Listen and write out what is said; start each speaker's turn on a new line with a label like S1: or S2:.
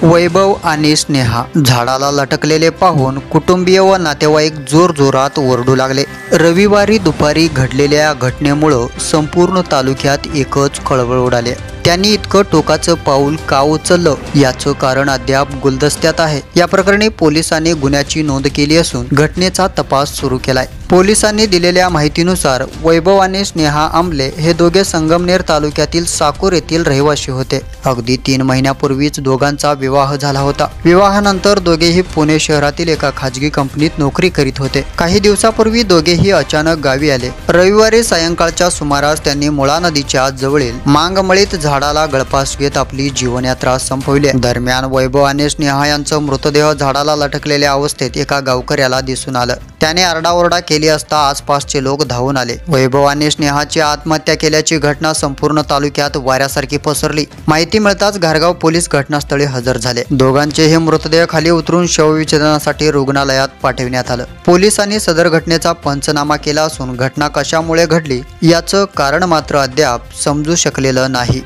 S1: वैभव आणि स्नेहा झाडाला लटकलेले पाहून कुटुंबीय व नातेवाईक जोरजोरात ओरडू लागले। रविवारी दुपारी घडलेल्या घटनेमुळे संपूर्ण तालुक्यात एकच खळबळ उडाली। त्यांनी इतकं टोकाचं पाऊल का उचललं याचं कारण अद्याप गुलदस्त्यात आहे। या प्रकरणी पोलिसांनी गुन्ह्याची नोंद केली असून घटनेचा तपास सुरू केलाय। पोलिसांनी दिलेल्या माहितीनुसार वैभव आणि स्नेहा आमले हे दोघे संगमनेर तालुक्यातील साकूर येथील रहिवासी होते। अगदी 3 महिन्यापूर्वीच दोघांचा विवाह झाला होता। विवाहानंतर दोघेही पुणे शहरातील एका खाजगी कंपनीत नोकरी करीत होते। काही दिवसापूर्वी दोघेही अचानक गावी आले। रविवारी सायंकाळच्या सुमारास त्यांनी मुळा नदीच्या जवळील मांगमळीत झाडाला गळफास घेत आपली जीवनयात्रा संपवली। दरम्यान वैभव आणि स्नेहा यांचा मृतदेह झाडाला लटकलेल्या अवस्थेत एका गावकऱ्याला दिसून आलं। त्याने आरडाओरडा केली असता आसपासचे लोक धावून आले। वैभव आणि स्नेहाची आत्महत्या केल्याची घटना संपूर्ण तालुक्यात वाऱ्यासारखी पसरली। माहिती मिळताच घारगाव पोलीस घटनास्थळी हजर झाले। दोघांचेही मृतदेह खाली उतरून शवविच्छेदनासाठी रुग्णालयात पाठविण्यात आलं। पोलिसांनी सदर घटनेचा पंचनामा केला असून घटना कशामुळे घडली याचं कारण मात्र अद्याप समजू शकलेलं नाही।